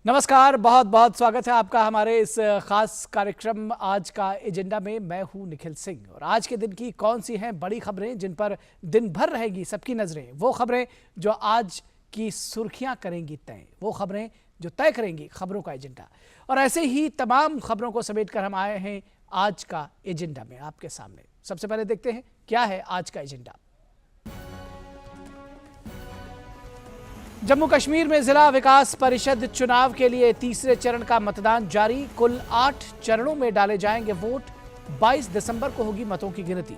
नमस्कार, बहुत बहुत स्वागत है आपका हमारे इस खास कार्यक्रम आज का एजेंडा में। मैं हूं निखिल सिंह और आज के दिन की कौन सी हैं बड़ी खबरें जिन पर दिन भर रहेगी सबकी नजरें, वो खबरें जो आज की सुर्खियां करेंगी तय, वो खबरें जो तय करेंगी खबरों का एजेंडा। और ऐसे ही तमाम खबरों को समेटकर हम आए हैं आज का एजेंडा में आपके सामने। सबसे पहले देखते हैं क्या है आज का एजेंडा। जम्मू कश्मीर में जिला विकास परिषद चुनाव के लिए तीसरे चरण का मतदान जारी। कुल 8 चरणों में डाले जाएंगे वोट। 22 दिसंबर को होगी मतों की गिनती।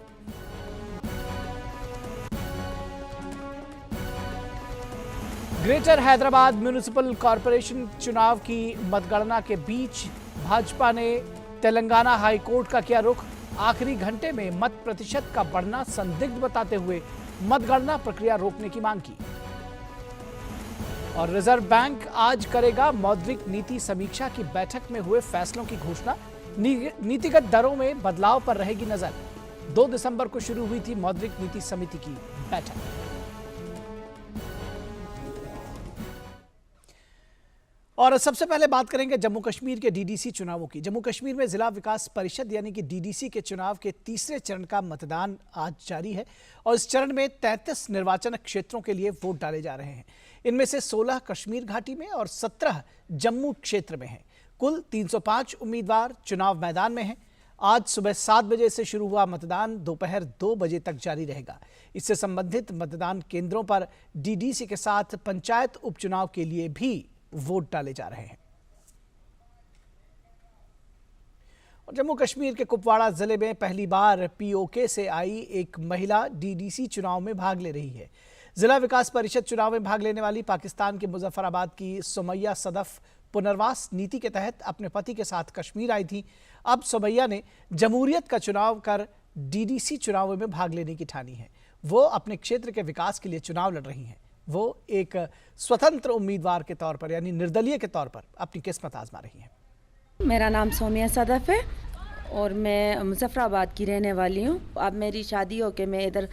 ग्रेटर हैदराबाद म्युनिसिपल कॉरपोरेशन चुनाव की मतगणना के बीच भाजपा ने तेलंगाना हाईकोर्ट का किया रुख। आखिरी घंटे में मत प्रतिशत का बढ़ना संदिग्ध बताते हुए मतगणना प्रक्रिया रोकने की मांग की। और रिजर्व बैंक आज करेगा मौद्रिक नीति समीक्षा की बैठक में हुए फैसलों की घोषणा। नीतिगत दरों में बदलाव पर रहेगी नजर। 2 दिसंबर को शुरू हुई थी मौद्रिक नीति समिति की बैठक। और सबसे पहले बात करेंगे जम्मू कश्मीर के डीडीसी चुनावों की। जम्मू कश्मीर में जिला विकास परिषद यानी कि डीडीसी के चुनाव के तीसरे चरण का मतदान आज जारी है और इस चरण में 33 निर्वाचन क्षेत्रों के लिए वोट डाले जा रहे हैं। इनमें से 16 कश्मीर घाटी में और 17 जम्मू क्षेत्र में हैं। कुल 305 उम्मीदवार चुनाव मैदान में हैं। आज सुबह 7 बजे से शुरू हुआ मतदान दोपहर 2 बजे तक जारी रहेगा। इससे संबंधित मतदान केंद्रों पर डीडीसी के साथ पंचायत उपचुनाव के लिए भी वोट डाले जा रहे हैं। और जम्मू कश्मीर के कुपवाड़ा जिले में पहली बार पीओके से आई एक महिला डीडीसी चुनाव में भाग ले रही है। जिला विकास परिषद चुनाव में भाग लेने वाली पाकिस्तान के मुजफ्फराबाद की सुमैया सदफ पुनर्वास नीति के तहत अपने पति के साथ कश्मीर आई थी। अब सुमैया ने जमहूरियत का चुनाव कर डीडीसी चुनाव में भाग लेने की ठानी है। वो अपने क्षेत्र के विकास के लिए चुनाव लड़ रही हैं। वो एक स्वतंत्र उम्मीदवार के तौर पर यानी निर्दलीय के तौर पर अपनी किस्मत आजमा रही हैं। मेरा नाम सोमिया सदफ है और मैं मुजफ्फराबाद की रहने वाली हूँ। अब मेरी शादी होके मैं इधर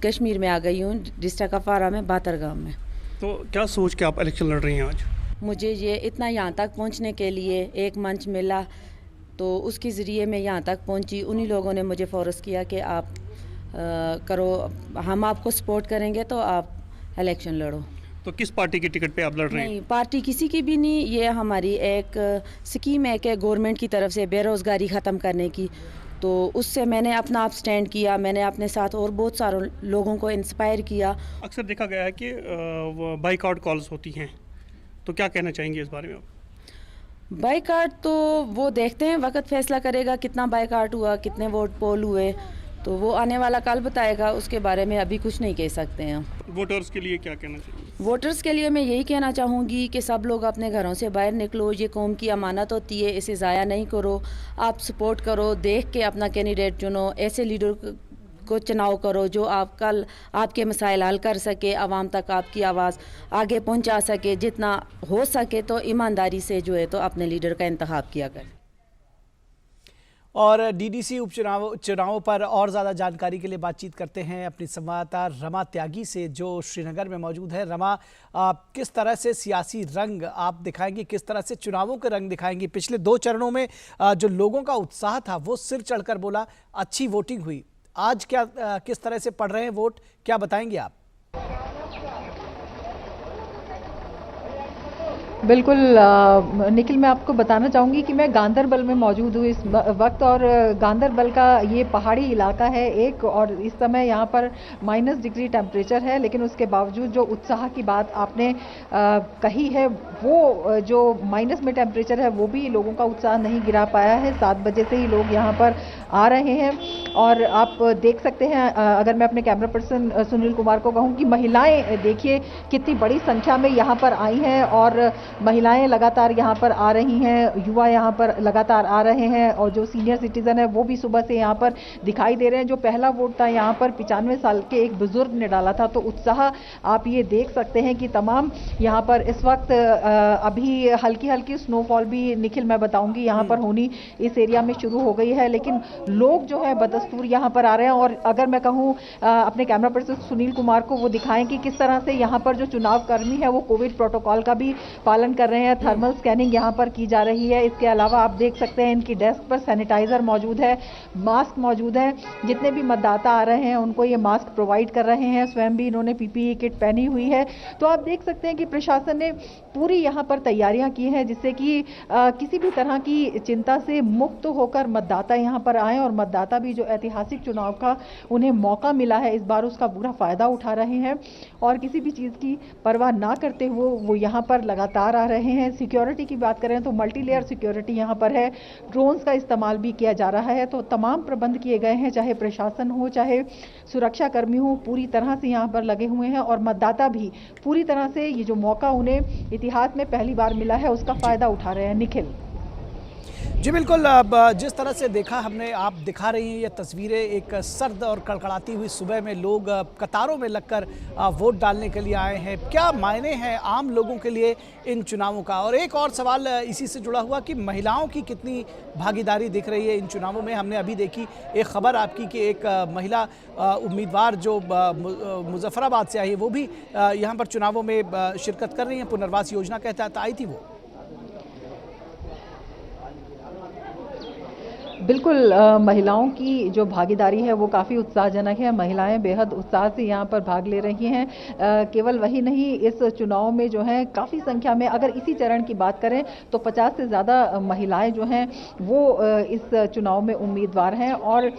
कश्मीर में आ गई हूँ, डिस्ट्रिक्ट कपवारा में बातरगाम में। तो क्या सोच के आप इलेक्शन लड़ रही हैं आज? मुझे ये इतना यहाँ तक पहुँचने के लिए एक मंच मिला तो उसके ज़रिए मैं यहाँ तक पहुँची। उन्हीं लोगों ने मुझे फोर्स किया कि आप करो, हम आपको सपोर्ट करेंगे तो आप इलेक्शन लड़ो। तो किस पार्टी की टिकट पे आप लड़ रहे हैं? नहीं, पार्टी किसी की भी नहीं। ये हमारी एक स्कीम है कि गवर्नमेंट की तरफ से बेरोज़गारी ख़त्म करने की, तो उससे मैंने अपना आप स्टैंड किया। मैंने अपने साथ और बहुत सारे लोगों को इंस्पायर किया। अक्सर देखा गया है कि बाइकआउट कॉल्स होती हैं, तो क्या कहना चाहेंगे इस बारे में आप? बाइकआउट तो वो देखते हैं, वक्त फैसला करेगा कितना बाइकआउट हुआ, कितने वोट पोल हुए, तो वो आने वाला कल बताएगा। उसके बारे में अभी कुछ नहीं कह सकते हैं। वोटर्स के लिए क्या कहना चाहिए? वोटर्स के लिए मैं यही कहना चाहूँगी कि सब लोग अपने घरों से बाहर निकलो। ये कौम की अमानत होती है, इसे ज़ाया नहीं करो। आप सपोर्ट करो, देख के अपना कैंडिडेट चुनो। ऐसे लीडर को चुनाव करो जो आप कल आपके मसाइल हल कर सके, आवाम तक आपकी आवाज़ आगे पहुँचा सके। जितना हो सके तो ईमानदारी से जो है तो अपने लीडर का इंतखाब किया करें। और डीडीसी चुनावों पर और ज़्यादा जानकारी के लिए बातचीत करते हैं अपनी संवाददाता रमा त्यागी से जो श्रीनगर में मौजूद है। रमा, किस तरह से सियासी रंग आप दिखाएंगी, किस तरह से चुनावों के रंग दिखाएंगी? पिछले 2 चरणों में जो लोगों का उत्साह था वो सिर चढ़कर बोला, अच्छी वोटिंग हुई। आज क्या किस तरह से पड़ रहे हैं वोट, क्या बताएंगे आप? बिल्कुल निखिल, मैं आपको बताना चाहूँगी कि मैं गांदरबल में मौजूद हूँ इस वक्त। और गांदरबल का ये पहाड़ी इलाका है एक, और इस समय यहाँ पर -डिग्री टेम्परेचर है। लेकिन उसके बावजूद जो उत्साह की बात आपने कही है, वो जो माइनस में टेम्परेचर है वो भी लोगों का उत्साह नहीं गिरा पाया है। 7 बजे से ही लोग यहाँ पर आ रहे हैं और आप देख सकते हैं, अगर मैं अपने कैमरा पर्सन सुनील कुमार को कहूँ कि महिलाएं देखिए कितनी बड़ी संख्या में यहाँ पर आई हैं और महिलाएं लगातार यहाँ पर आ रही हैं, युवा यहाँ पर लगातार आ रहे हैं और जो सीनियर सिटीजन है वो भी सुबह से यहाँ पर दिखाई दे रहे हैं। जो पहला वोट था यहाँ पर 95 साल के एक बुजुर्ग ने डाला था। तो उत्साह आप ये देख सकते हैं कि तमाम यहाँ पर इस वक्त अभी हल्की हल्की स्नोफॉल भी निखिल मैं बताऊंगी यहाँ पर होनी इस एरिया में शुरू हो गई है। लेकिन लोग जो है बदस्तूर यहाँ पर आ रहे हैं। और अगर मैं कहूँ अपने कैमरा पर्सन सुनील कुमार को वो दिखाएं कि किस तरह से यहाँ पर जो चुनाव कर्मी है वो कोविड प्रोटोकॉल का भी पालन कर रहे हैं। थर्मल स्कैनिंग यहाँ पर की जा रही है। इसके अलावा आप देख सकते हैं इनकी डेस्क पर सैनिटाइजर मौजूद है, मास्क मौजूद है। जितने भी मतदाता आ रहे हैं उनको ये मास्क प्रोवाइड कर रहे हैं। स्वयं भी इन्होंने पीपीई किट पहनी हुई है। तो आप देख सकते हैं कि प्रशासन ने पूरी यहाँ पर तैयारियां की हैं जिससे कि किसी भी तरह की चिंता से मुक्त होकर मतदाता यहाँ पर आए और मतदाता भी जो ऐतिहासिक चुनाव का उन्हें मौका मिला है इस बार उसका पूरा फायदा उठा रहे हैं और किसी भी चीज़ की परवाह ना करते हुए वो यहाँ पर लगातार आ रहे हैं। सिक्योरिटी की बात करें तो मल्टी लेयर सिक्योरिटी यहाँ पर है, ड्रोन्स का इस्तेमाल भी किया जा रहा है। तो तमाम प्रबंध किए गए हैं, चाहे प्रशासन हो चाहे सुरक्षा कर्मी हो, पूरी तरह से यहाँ पर लगे हुए हैं और मतदाता भी पूरी तरह से ये जो मौका उन्हें इतिहास में पहली बार मिला है उसका फायदा उठा रहे हैं। निखिल जी बिल्कुल, अब जिस तरह से देखा हमने, आप दिखा रही हैं ये तस्वीरें एक सर्द और कड़कड़ाती हुई सुबह में लोग कतारों में लगकर वोट डालने के लिए आए हैं। क्या मायने हैं आम लोगों के लिए इन चुनावों का? और एक और सवाल इसी से जुड़ा हुआ कि महिलाओं की कितनी भागीदारी दिख रही है इन चुनावों में? हमने अभी देखी एक खबर आपकी कि एक महिला उम्मीदवार जो मुजफ्फराबाद से आई है वो भी यहाँ पर चुनावों में शिरकत कर रही हैं, पुनर्वास योजना के तहत आई थी वो। बिल्कुल, महिलाओं की जो भागीदारी है वो काफ़ी उत्साहजनक है। महिलाएं बेहद उत्साह से यहाँ पर भाग ले रही हैं। केवल वही नहीं, इस चुनाव में जो है काफ़ी संख्या में, अगर इसी चरण की बात करें तो 50 से ज़्यादा महिलाएं जो हैं वो इस चुनाव में उम्मीदवार हैं और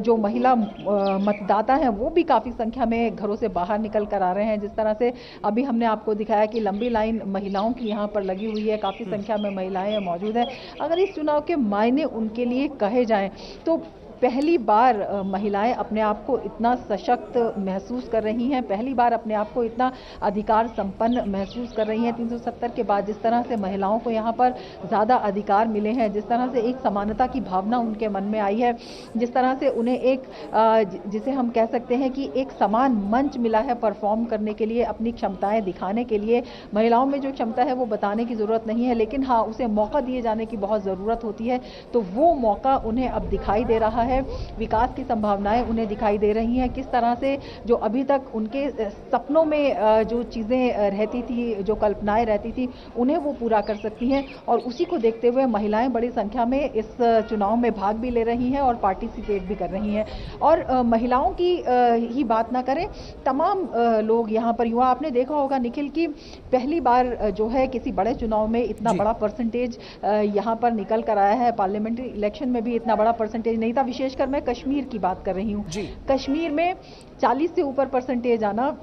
जो महिला मतदाता हैं वो भी काफ़ी संख्या में घरों से बाहर निकल कर आ रहे हैं। जिस तरह से अभी हमने आपको दिखाया कि लंबी लाइन महिलाओं की यहाँ पर लगी हुई है, काफ़ी संख्या में महिलाएं मौजूद हैं। अगर इस चुनाव के मायने उनके लिए कहे जाएं तो पहली बार महिलाएं अपने आप को इतना सशक्त महसूस कर रही हैं, पहली बार अपने आप को इतना अधिकार संपन्न महसूस कर रही हैं। 370 के बाद जिस तरह से महिलाओं को यहाँ पर ज़्यादा अधिकार मिले हैं, जिस तरह से एक समानता की भावना उनके मन में आई है, जिस तरह से उन्हें एक जिसे हम कह सकते हैं कि एक समान मंच मिला है परफॉर्म करने के लिए, अपनी क्षमताएं दिखाने के लिए। महिलाओं में जो क्षमता है वो बताने की ज़रूरत नहीं है, लेकिन हाँ, उसे मौका दिए जाने की बहुत ज़रूरत होती है। तो वो मौका उन्हें अब दिखाई दे रहा है। विकास की संभावनाएं उन्हें दिखाई दे रही हैं। किस तरह से जो अभी तक उनके सपनों में जो चीज़ें रहती थी, जो कल्पनाएं रहती थी, उन्हें वो पूरा कर सकती हैं और उसी को देखते हुए महिलाएं बड़ी संख्या में इस चुनाव में भाग भी ले रही हैं और पार्टिसिपेट भी कर रही हैं। और महिलाओं की ही बात ना करें, तमाम लोग यहाँ पर, युवा, आपने देखा होगा निखिल की पहली बार जो है किसी बड़े चुनाव में इतना बड़ा परसेंटेज यहाँ पर निकल कर आया है। पार्लियामेंट्री इलेक्शन में भी इतना बड़ा परसेंटेज नहीं था। विशेषकर मैं कश्मीर की बात कर रही हूँ। कश्मीर में 40 से ऊपर परसेंटेज आना,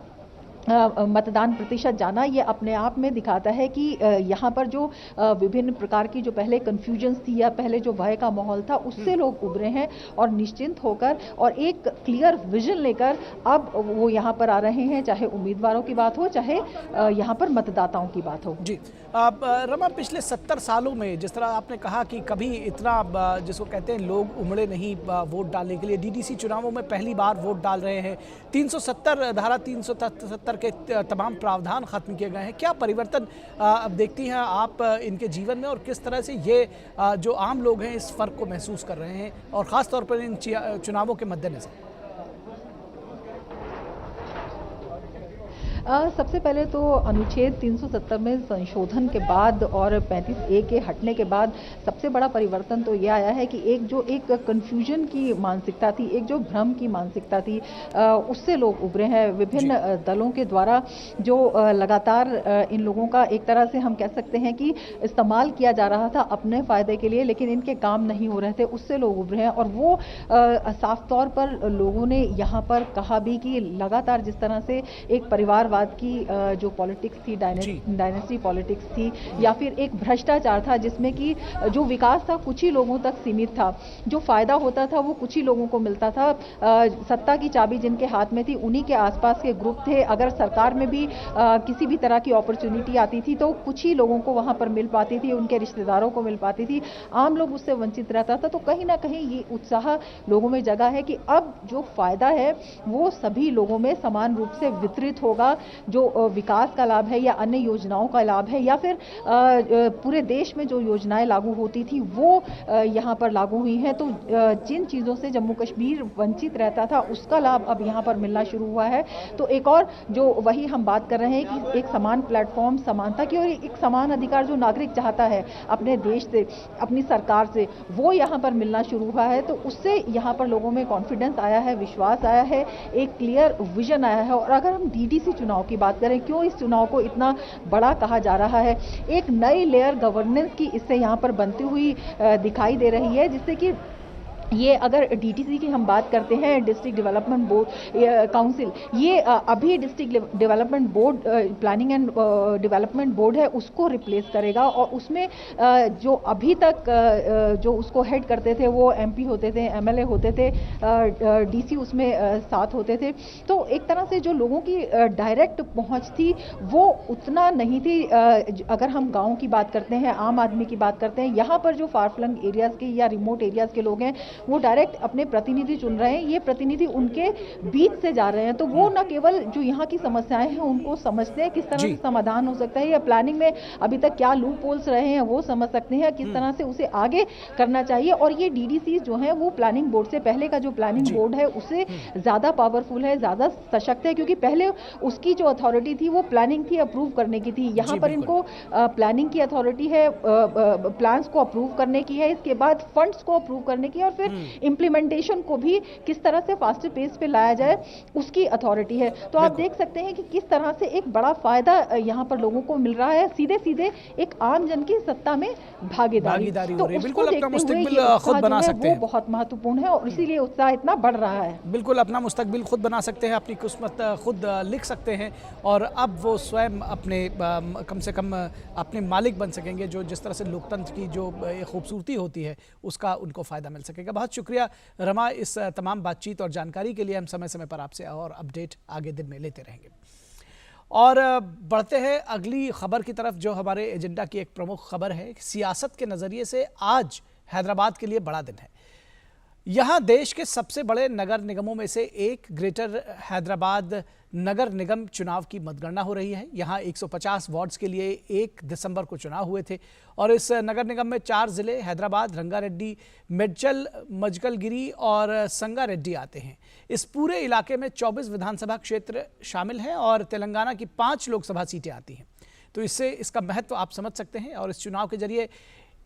मतदान प्रतिशत जाना, ये अपने आप में दिखाता है कि यहाँ पर जो विभिन्न प्रकार की जो पहले कन्फ्यूजन्स थी या पहले जो भय का माहौल था उससे लोग उभरे हैं और निश्चिंत होकर और एक क्लियर विजन लेकर अब वो यहाँ पर आ रहे हैं, चाहे उम्मीदवारों की बात हो चाहे यहाँ पर मतदाताओं की बात हो। जी रमा, पिछले 70 सालों में जिस तरह आपने कहा कि कभी इतना जिसको कहते हैं लोग उमड़े नहीं वोट डालने के लिए, डीडीसी चुनावों में पहली बार वोट डाल रहे हैं। 370 धारा 377 के तमाम प्रावधान खत्म किए गए हैं। क्या परिवर्तन अब देखती हैं आप इनके जीवन में और किस तरह से ये जो आम लोग हैं इस फर्क को महसूस कर रहे हैं और ख़ास तौर पर इन चुनावों के मद्देनजर? सबसे पहले तो अनुच्छेद 370 में संशोधन के बाद और 35A के हटने के बाद सबसे बड़ा परिवर्तन तो ये आया है कि एक कन्फ्यूजन की मानसिकता थी, एक जो भ्रम की मानसिकता थी, उससे लोग उभरे हैं। विभिन्न दलों के द्वारा जो लगातार इन लोगों का एक तरह से हम कह सकते हैं कि इस्तेमाल किया जा रहा था अपने फ़ायदे के लिए, लेकिन इनके काम नहीं हो रहे थे, उससे लोग उभरे हैं। और वो साफ तौर पर लोगों ने यहाँ पर कहा भी कि लगातार जिस तरह से एक परिवार की जो पॉलिटिक्स थी, डायनेस्टी पॉलिटिक्स थी, या फिर एक भ्रष्टाचार था जिसमें कि जो विकास था कुछ ही लोगों तक सीमित था, जो फायदा होता था वो कुछ ही लोगों को मिलता था। सत्ता की चाबी जिनके हाथ में थी उन्हीं के आसपास के ग्रुप थे। अगर सरकार में भी किसी भी तरह की अपॉर्चुनिटी आती थी तो कुछ ही लोगों को वहां पर मिल पाती थी, उनके रिश्तेदारों को मिल पाती थी, आम लोग उससे वंचित रहता था। तो कहीं ना कहीं ये उत्साह लोगों में जगा है कि अब जो फायदा है वो सभी लोगों में समान रूप से वितरित होगा जो विकास का लाभ है या अन्य योजनाओं का लाभ है या फिर पूरे देश में जो योजनाएं लागू होती थी वो यहाँ पर लागू हुई हैं। तो जिन चीज़ों से जम्मू कश्मीर वंचित रहता था उसका लाभ अब यहाँ पर मिलना शुरू हुआ है। तो एक और जो वही हम बात कर रहे हैं कि एक समान प्लेटफॉर्म, समानता की और एक समान अधिकार जो नागरिक चाहता है अपने देश से, अपनी सरकार से, वो यहाँ पर मिलना शुरू हुआ है। तो उससे यहाँ पर लोगों में कॉन्फिडेंस आया है, विश्वास आया है, एक क्लियर विजन आया है। और अगर हम डीडीसी चुनाव की बात करें, क्यों इस चुनाव को इतना बड़ा कहा जा रहा है, एक नई लेयर गवर्नेंस की इससे यहाँ पर बनती हुई दिखाई दे रही है, जिससे कि ये अगर डीटीसी की हम बात करते हैं, डिस्ट्रिक्ट डेवलपमेंट बोर्ड काउंसिल, ये अभी district development board, planning and development board है, उसको रिप्लेस करेगा। और उसमें जो अभी तक जो उसको हेड करते थे वो एमपी होते थे, एमएलए होते थे, डीसी उसमें साथ होते थे। तो एक तरह से जो लोगों की डायरेक्ट पहुंच थी वो उतना नहीं थी। अगर हम गाँव की बात करते हैं, आम आदमी की बात करते हैं, यहाँ पर जो फार फ्लंग एरियाज़ के या रिमोट एरियाज़ के लोग हैं वो डायरेक्ट अपने प्रतिनिधि चुन रहे हैं। ये प्रतिनिधि उनके बीच से जा रहे हैं, तो वो न केवल जो यहाँ की समस्याएं हैं उनको समझते हैं, किस तरह से समाधान हो सकता है या प्लानिंग में अभी तक क्या लूप होल्स रहे हैं वो समझ सकते हैं, किस तरह से उसे आगे करना चाहिए। और ये डीडीसी जो है वो प्लानिंग बोर्ड से, पहले का जो प्लानिंग बोर्ड है उससे ज्यादा पावरफुल है, ज्यादा सशक्त है, क्योंकि पहले उसकी जो अथॉरिटी थी वो प्लानिंग थी, अप्रूव करने की थी। यहाँ पर इनको प्लानिंग की अथॉरिटी है, प्लान्स को अप्रूव करने की है, इसके बाद फंड्स को अप्रूव करने की, और फिर इंप्लीमेंटेशन को भी किस तरह से फास्टर पेस पे लाया जाए उसकी अथॉरिटी है। तो आप देख सकते हैं कि किस तरह से एक बड़ा फायदा यहाँ पर लोगों को मिल रहा है, सीधे सीधे एक आम जन की सत्ता में भागीदारी। तो बिल्कुल अपना मुस्तकबिल खुद बना सकते हैं, वो बहुत महत्वपूर्ण है और इसीलिए उत्साह इतना बढ़ रहा है। बिल्कुल अपना मुस्तकबिल खुद बना सकते हैं, अपनी किस्मत खुद लिख सकते हैं और अब वो स्वयं अपने कम से कम अपने मालिक बन सकेंगे। जो जिस तरह से लोकतंत्र की जो खूबसूरती होती है उसका उनको फ़ायदा मिल सकेगा। बहुत शुक्रिया रमा इस तमाम बातचीत और जानकारी के लिए। हम समय समय पर आपसे और अपडेट आगे दिन में लेते रहेंगे। और बढ़ते हैं अगली खबर की तरफ, जो हमारे एजेंडा की एक प्रमुख खबर है। सियासत के नज़रिए से आज हैदराबाद के लिए बड़ा दिन है। यहाँ देश के सबसे बड़े नगर निगमों में से एक ग्रेटर हैदराबाद नगर निगम चुनाव की मतगणना हो रही है। यहाँ 150 वार्ड्स के लिए 1 दिसंबर को चुनाव हुए थे और इस नगर निगम में 4 जिले हैदराबाद, रंगारेड्डी, मेड्चल, मजकलगिरी और संगारेड्डी आते हैं। इस पूरे इलाके में 24 विधानसभा क्षेत्र शामिल हैं और तेलंगाना की 5 लोकसभा सीटें आती हैं। तो इससे इसका महत्व आप समझ सकते हैं। और इस चुनाव के जरिए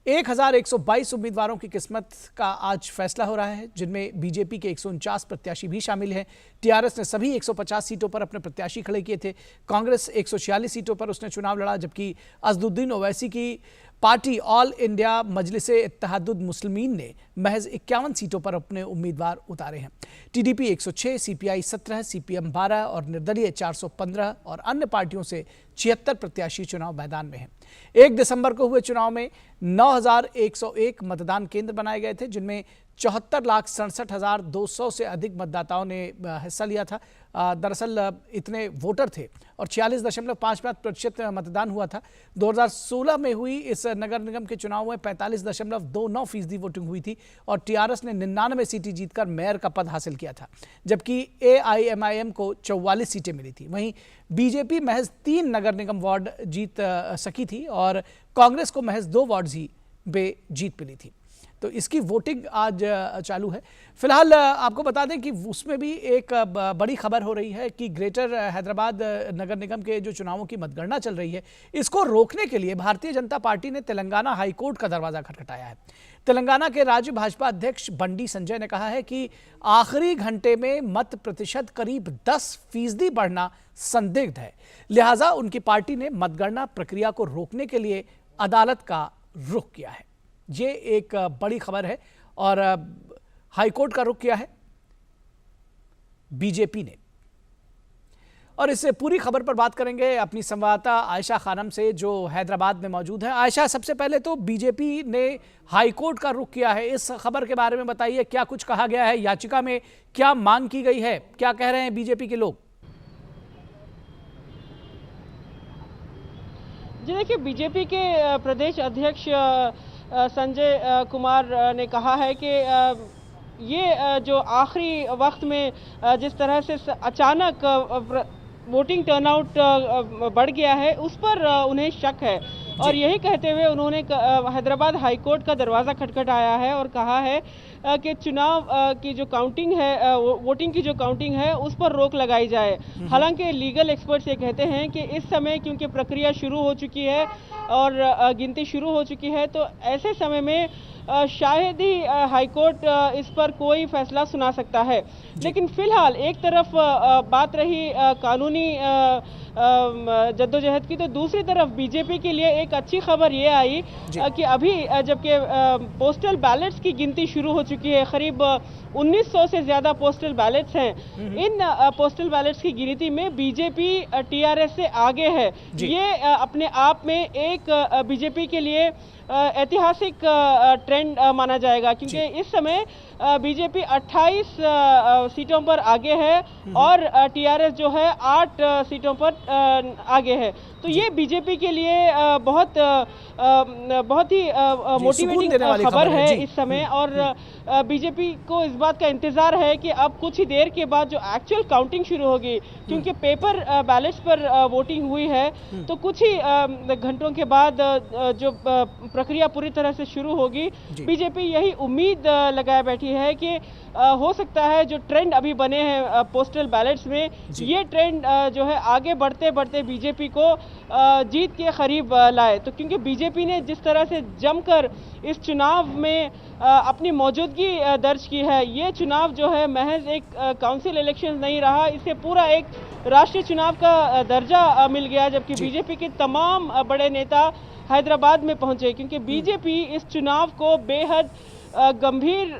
1122 उम्मीदवारों की किस्मत का आज फैसला हो रहा है, जिनमें बीजेपी के 149 प्रत्याशी भी शामिल हैं। टीआरएस ने सभी 150 सीटों पर अपने प्रत्याशी खड़े किए थे। कांग्रेस 146 सीटों पर उसने चुनाव लड़ा, जबकि असदुद्दीन ओवैसी की पार्टी ऑल इंडिया मजलिसे इत्तेहादुल मुस्लिमीन ने महज 51 सीटों पर अपने उम्मीदवार उतारे हैं। टीडीपी 106, सीपीआई 17, सीपीएम 12 और निर्दलीय 415 और अन्य पार्टियों से 76 प्रत्याशी चुनाव मैदान में हैं। 1 दिसंबर को हुए चुनाव में 9101 मतदान केंद्र बनाए गए थे, जिनमें 74,67,200 से अधिक मतदाताओं ने हिस्सा लिया था। दरअसल इतने वोटर थे और 46.55% मतदान हुआ था। 2016 में हुई इस नगर निगम के चुनाव में 45.29% वोटिंग हुई थी और टीआरएस ने 99 सीटें जीतकर मेयर का पद हासिल किया था, जबकि एआईएमआईएम को 44 सीटें मिली थी। वहीं बीजेपी महज 3 नगर निगम वार्ड जीत सकी थी और कांग्रेस को महज 2 वार्ड ही पे जीत मिली थी। तो इसकी वोटिंग आज चालू है। फिलहाल आपको बता दें कि उसमें भी एक बड़ी खबर हो रही है कि ग्रेटर हैदराबाद नगर निगम के जो चुनावों की मतगणना चल रही है, इसको रोकने के लिए भारतीय जनता पार्टी ने तेलंगाना हाईकोर्ट का दरवाजा खटखटाया है। तेलंगाना के राज्य भाजपा अध्यक्ष बंडी संजय ने कहा है कि आखिरी घंटे में मत प्रतिशत करीब 10% बढ़ना संदिग्ध है, लिहाजा उनकी पार्टी ने मतगणना प्रक्रिया को रोकने के लिए अदालत का रुख किया है। ये एक बड़ी खबर है और हाईकोर्ट का रुख किया है बीजेपी ने। और इस पूरी खबर पर बात करेंगे अपनी संवाददाता आयशा खानम से, जो हैदराबाद में मौजूद है। आयशा, सबसे पहले तो बीजेपी ने हाईकोर्ट का रुख किया है, इस खबर के बारे में बताइए, क्या कुछ कहा गया है, याचिका में क्या मांग की गई है, क्या कह रहे हैं बीजेपी के लोग? जी देखिए, बीजेपी के प्रदेश अध्यक्ष संजय कुमार ने कहा है कि ये जो आखिरी वक्त में जिस तरह से अचानक वोटिंग टर्नआउट बढ़ गया है, उस पर उन्हें शक है। और यही कहते हुए उन्होंने हैदराबाद हाईकोर्ट का दरवाज़ा खटखटाया है और कहा है कि चुनाव की जो काउंटिंग है, वोटिंग की जो काउंटिंग है, उस पर रोक लगाई जाए। हालांकि लीगल एक्सपर्ट्स ये कहते हैं कि इस समय क्योंकि प्रक्रिया शुरू हो चुकी है और गिनती शुरू हो चुकी है, तो ऐसे समय में शायद ही हाईकोर्ट इस पर कोई फैसला सुना सकता है। लेकिन फिलहाल एक तरफ बात रही कानूनी जद्दोजहद की, तो दूसरी तरफ बीजेपी के लिए एक अच्छी खबर ये आई कि अभी जबकि पोस्टल बैलेट्स की गिनती शुरू हो चुकी है, करीब 1900 से ज़्यादा पोस्टल बैलेट्स हैं। इन पोस्टल बैलेट्स की गिनती में बीजेपी टीआरएस से आगे है। ये अपने आप में एक बीजेपी के लिए ऐतिहासिक ट्रेंड माना जाएगा, क्योंकि इस समय बीजेपी 28 सीटों पर आगे है और टीआरएस जो है 8 सीटों पर आगे है। तो ये बीजेपी के लिए बहुत ही मोटिवेटिंग खबर है इस समय। और बीजेपी को इस बात का इंतज़ार है कि अब कुछ ही देर के बाद जो एक्चुअल काउंटिंग शुरू होगी, क्योंकि पेपर बैलेट्स पर वोटिंग हुई है, तो कुछ ही घंटों के बाद जो प्रक्रिया पूरी तरह से शुरू होगी। बीजेपी यही उम्मीद लगाए बैठी है कि हो सकता है जो ट्रेंड अभी बने हैं पोस्टल बैलेट्स में, ये ट्रेंड जो है आगे बढ़ते बढ़ते बीजेपी को जीत के करीब लाए। तो क्योंकि बीजेपी ने जिस तरह से जमकर इस चुनाव में अपनी मौजूदगी दर्ज की है, ये चुनाव जो है महज एक काउंसिल इलेक्शन नहीं रहा, इसे पूरा एक राष्ट्रीय चुनाव का दर्जा मिल गया। जबकि बीजेपी के तमाम बड़े नेता हैदराबाद में पहुंचे, क्योंकि बीजेपी इस चुनाव को बेहद गंभीर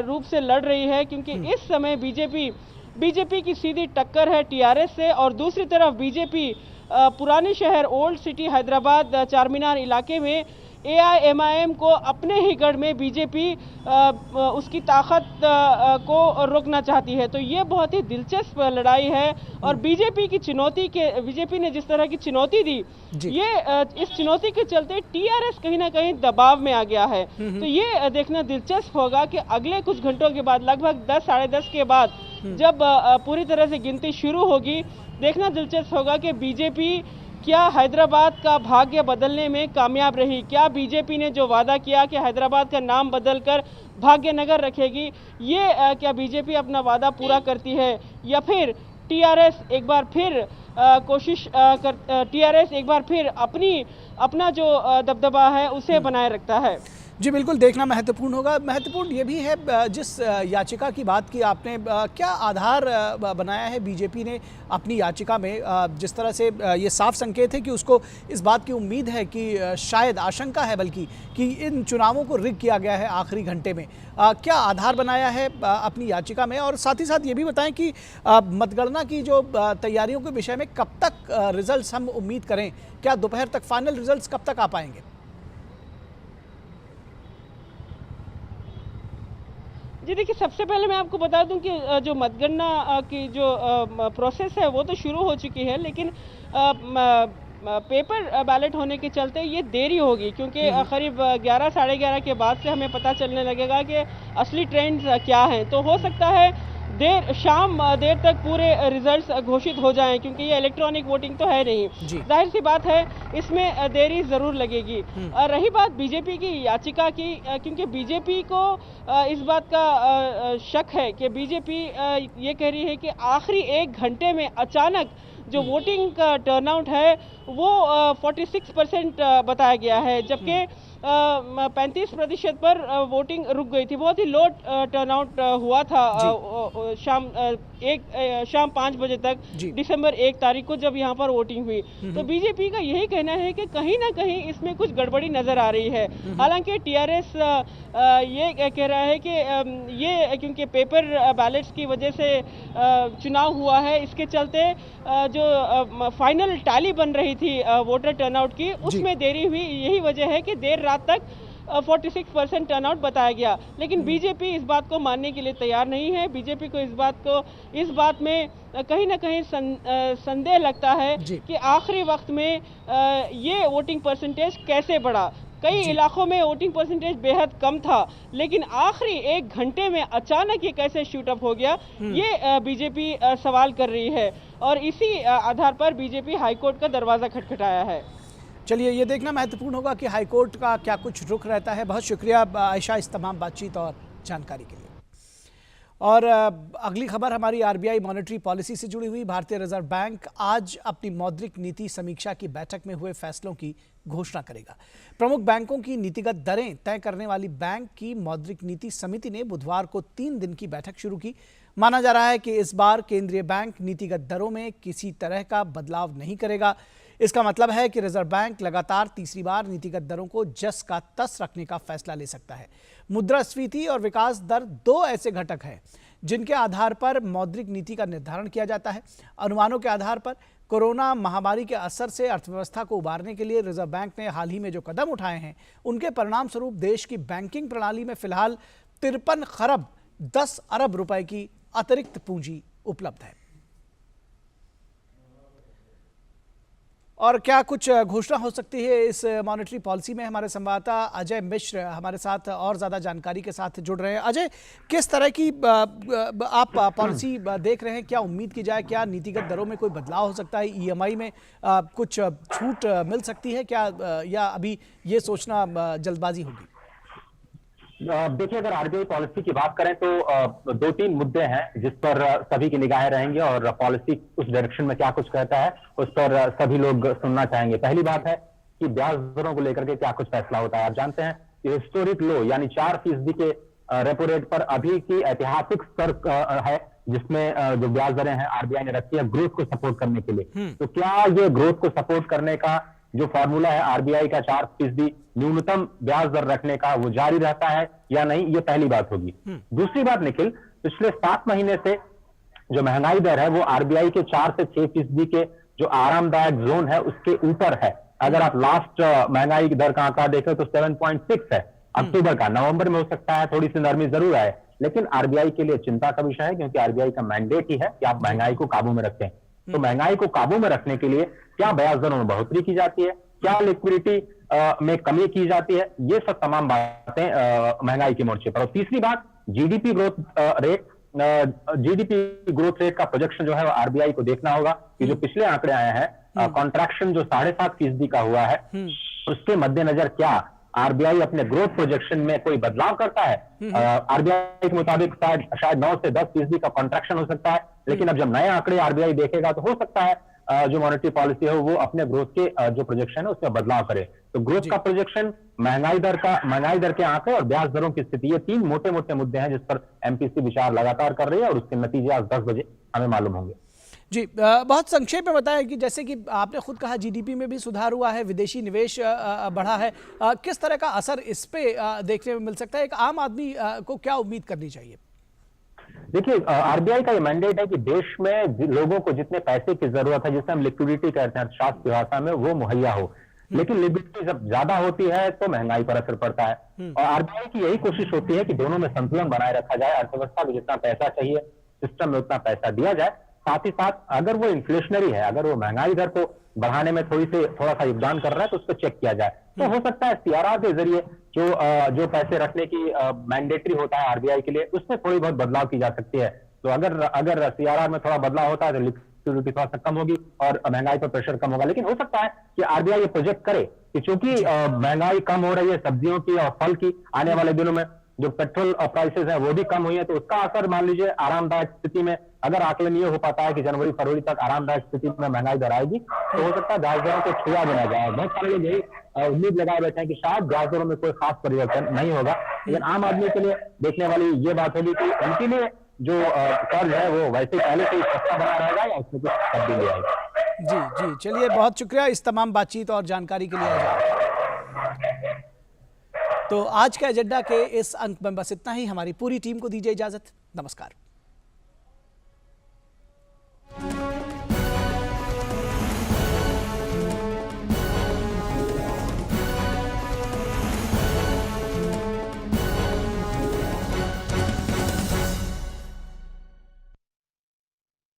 रूप से लड़ रही है, क्योंकि इस समय बीजेपी की सीधी टक्कर है टीआरएस से। और दूसरी तरफ बीजेपी पुराने शहर ओल्ड सिटी हैदराबाद चारमीनार इलाके में एआईएमआईएम को अपने ही गढ़ में बीजेपी उसकी ताकत को रोकना चाहती है। तो ये बहुत ही दिलचस्प लड़ाई है। और बीजेपी ने जिस तरह की चुनौती दी, ये इस चुनौती के चलते टीआरएस कहीं ना कहीं दबाव में आ गया है। तो ये देखना दिलचस्प होगा कि अगले कुछ घंटों के बाद, लगभग 10 साढ़े 10 के बाद, जब पूरी तरह से गिनती शुरू होगी, देखना दिलचस्प होगा कि बीजेपी क्या हैदराबाद का भाग्य बदलने में कामयाब रही। क्या बीजेपी ने जो वादा किया कि हैदराबाद का नाम बदलकर भाग्यनगर रखेगी, ये क्या बीजेपी अपना वादा पूरा करती है, या फिर टीआरएस एक बार फिर अपना जो दबदबा है उसे बनाए रखता है। जी बिल्कुल, देखना महत्वपूर्ण होगा। महत्वपूर्ण ये भी है, जिस याचिका की बात की आपने, क्या आधार बनाया है बीजेपी ने अपनी याचिका में? जिस तरह से ये साफ संकेत है कि उसको इस बात की उम्मीद है कि शायद आशंका है बल्कि कि इन चुनावों को रिग किया गया है आखिरी घंटे में। क्या आधार बनाया है अपनी याचिका में? और साथ ही साथ ये भी बताएं कि मतगणना की जो तैयारियों के विषय में कब तक रिजल्ट्स हम उम्मीद करें? क्या दोपहर तक फाइनल रिजल्ट्स कब तक आ पाएंगे? जी देखिए, सबसे पहले मैं आपको बता दूं कि जो मतगणना की जो प्रोसेस है वो तो शुरू हो चुकी है, लेकिन पेपर बैलेट होने के चलते ये देरी होगी, क्योंकि करीब 11 साढ़े 11 के बाद से हमें पता चलने लगेगा कि असली ट्रेंड्स क्या हैं। तो हो सकता है शाम देर तक पूरे रिजल्ट्स घोषित हो जाएं, क्योंकि ये इलेक्ट्रॉनिक वोटिंग तो है नहीं। जाहिर सी बात है इसमें देरी ज़रूर लगेगी। रही बात बीजेपी की याचिका की, क्योंकि बीजेपी को इस बात का शक है कि बीजेपी ये कह रही है कि आखिरी 1 घंटे में अचानक जो वोटिंग का टर्नआउट है वो 46% बताया गया है, जबकि 35% पर वोटिंग रुक गई थी। बहुत ही लो टर्नआउट हुआ था शाम 5 बजे तक, दिसंबर 1 तारीख को जब यहाँ पर वोटिंग हुई। तो बीजेपी का यही कहना है कि कहीं ना कहीं इसमें कुछ गड़बड़ी नजर आ रही है। हालांकि टीआरएस ये कह रहा है कि ये क्योंकि पेपर बैलेट्स की वजह से चुनाव हुआ है, इसके चलते जो फाइनल टैली बन रही थी वोटर टर्नआउट की, उसमें देरी हुई। यही वजह है कि देर रात तक 46% टर्नआउट बताया गया। लेकिन बीजेपी इस बात को मानने के लिए तैयार नहीं है। बीजेपी को इस बात में कहीं ना कहीं संदेह लगता है कि आखिरी वक्त में ये वोटिंग परसेंटेज कैसे बढ़ा। कई इलाकों में वोटिंग परसेंटेज बेहद कम था, लेकिन आखिरी 1 घंटे में अचानक ये कैसे शूट अप हो गया, ये बीजेपी सवाल कर रही है और इसी आधार पर बीजेपी हाईकोर्ट का दरवाजा खटखटाया है। चलिए, ये देखना महत्वपूर्ण होगा कि हाईकोर्ट का क्या कुछ रुख रहता है। बहुत शुक्रिया आयशा इस तमाम बातचीत और जानकारी के लिए। और अगली खबर हमारी आरबीआई मॉनेटरी पॉलिसी से जुड़ी हुई। भारतीय रिजर्व बैंक आज अपनी मौद्रिक नीति समीक्षा की बैठक में हुए फैसलों की घोषणा करेगा। प्रमुख बैंकों की नीतिगत दरें तय करने वाली बैंक की मौद्रिक नीति समिति ने बुधवार को 3 दिन की बैठक शुरू की। माना जा रहा है कि इस बार केंद्रीय बैंक नीतिगत दरों में किसी तरह का बदलाव नहीं करेगा। इसका मतलब है कि रिजर्व बैंक लगातार तीसरी बार नीतिगत दरों को जस का तस रखने का फैसला ले सकता है। मुद्रास्फीति और विकास दर 2 ऐसे घटक हैं जिनके आधार पर मौद्रिक नीति का निर्धारण किया जाता है। अनुमानों के आधार पर कोरोना महामारी के असर से अर्थव्यवस्था को उबारने के लिए रिजर्व बैंक ने हाल ही में जो कदम उठाए हैं, उनके परिणाम स्वरूप देश की बैंकिंग प्रणाली में फिलहाल 53 खरब 10 अरब रुपए की अतिरिक्त पूंजी उपलब्ध है। और क्या कुछ घोषणा हो सकती है इस मॉनेटरी पॉलिसी में, हमारे संवाददाता अजय मिश्र हमारे साथ और ज़्यादा जानकारी के साथ जुड़ रहे हैं। अजय, किस तरह की आप पॉलिसी देख रहे हैं? क्या उम्मीद की जाए? क्या नीतिगत दरों में कोई बदलाव हो सकता है? ईएमआई में कुछ छूट मिल सकती है क्या, या अभी ये सोचना जल्दबाजी होगी? देखिए, अगर आरबीआई पॉलिसी की बात करें तो 2-3 मुद्दे हैं जिस पर सभी की निगाहें रहेंगी और पॉलिसी उस डायरेक्शन में क्या कुछ कहता है उस पर सभी लोग सुनना चाहेंगे। पहली बात है कि ब्याज दरों को लेकर के क्या कुछ फैसला होता है। आप जानते हैं कि हिस्टोरिक लो यानी 4% के रेपो रेट पर अभी की ऐतिहासिक स्तर है जिसमें जो ब्याज दरें हैं आरबीआई ने रखी है ग्रोथ को सपोर्ट करने के लिए। तो क्या ये ग्रोथ को सपोर्ट करने का जो फॉर्मूला है आरबीआई का 4% न्यूनतम ब्याज दर रखने का, वो जारी रहता है या नहीं, ये पहली बात होगी। दूसरी बात निखिल, पिछले 7 महीने से जो महंगाई दर है वो आरबीआई के 4 से 6% के जो आरामदायक जोन है उसके ऊपर है। अगर आप लास्ट महंगाई की दर का आंकड़ा देखें तो 7.6 है अक्टूबर का। नवंबर में हो सकता है थोड़ी सी नरमी जरूर आए, लेकिन आरबीआई के लिए चिंता का विषय है क्योंकि आरबीआई का मैंडेट ही है कि आप महंगाई को काबू में रखें। तो महंगाई को काबू में रखने के लिए क्या ब्याज दरों में बढ़ोतरी की जाती है, क्या लिक्विडिटी में कमी की जाती है, ये सब तमाम बातें महंगाई के मोर्चे पर। और तीसरी बात, जीडीपी ग्रोथ रेट का प्रोजेक्शन जो है आरबीआई को देखना होगा कि जो पिछले आंकड़े आए हैं कॉन्ट्रैक्शन जो 7.5% का हुआ है उसके मद्देनजर क्या आरबीआई अपने ग्रोथ प्रोजेक्शन में कोई बदलाव करता है। आरबीआई के मुताबिक शायद 9 से 10% का कॉन्ट्रैक्शन हो सकता है, लेकिन अब जब नए आंकड़े आरबीआई देखेगा तो हो सकता है जो मॉनेटरी पॉलिसी है वो अपने ग्रोथ के जो प्रोजेक्शन है उसमें बदलाव करे। तो ग्रोथ का प्रोजेक्शन, महंगाई दर के आंकड़े और ब्याज दरों की स्थिति, ये 3 मोटे मोटे मुद्दे हैं जिस पर एमपीसी विचार लगातार कर रही है और उसके नतीजे आज 10 बजे हमें मालूम होंगे। जी, बहुत संक्षेप में बताएं कि जैसे कि आपने खुद कहा जीडीपी में भी सुधार हुआ है, विदेशी निवेश बढ़ा है, किस तरह का असर इस पे देखने में मिल सकता है? एक आम आदमी को क्या उम्मीद करनी चाहिए? देखिए, आरबीआई का ये मैंडेट है कि देश में लोगों को जितने पैसे की जरूरत है, जिसे हम लिक्विडिटी कहते हैं अर्थशास्त्र की भाषा में, वो मुहैया हो। लेकिन लिक्विडिटी जब ज्यादा होती है तो महंगाई पर असर पड़ता है और आरबीआई की यही कोशिश होती है कि दोनों में संतुलन बनाए रखा जाए। अर्थव्यवस्था को जितना पैसा चाहिए सिस्टम में उतना पैसा दिया जाए, साथ ही साथ अगर वो इन्फ्लेशनरी है, अगर वो महंगाई दर को बढ़ाने में थोड़ा सा योगदान कर रहा है तो उस पर चेक किया जाए। तो हो सकता है सीआरआर के जरिए जो पैसे रखने की मैंडेटरी होता है आरबीआई के लिए उसमें थोड़ी बहुत बदलाव की जा सकती है। तो अगर सीआरआर में थोड़ा बदलाव होता है तो लिक्विडिटी थोड़ा सा कम होगी और महंगाई पर प्रेशर कम होगा। लेकिन हो सकता है कि आरबीआई ये प्रोजेक्ट करे कि चूंकि महंगाई कम हो रही है सब्जियों की और फल की, आने वाले दिनों में जो पेट्रोल प्राइसेस हैं वो भी कम हुई है, तो उसका असर मान लीजिए आरामदायक स्थिति में, अगर आकलन ये हो पाता है कि जनवरी फरवरी तक आरामदायक स्थिति में महंगाई दर आएगी तो हो सकता है ब्याज दरों को छुआ देना जाए। बहुत सारे लोग यही उम्मीद लगाए बैठे हैं कि शायद ब्याज दरों में कोई खास परिवर्तन नहीं होगा, लेकिन आम आदमी के लिए देखने वाली ये बात होगी कि उनके लिए जो कर्ज है वो वैसे पहले से ही सस्ता बना रहेगा या उसमें कुछ तब्दीली आएगी। जी, चलिए, बहुत शुक्रिया इस तमाम बातचीत और जानकारी के लिए। तो आज का एजेंडा के इस अंक में बस इतना ही। हमारी पूरी टीम को दीजिए इजाजत। नमस्कार।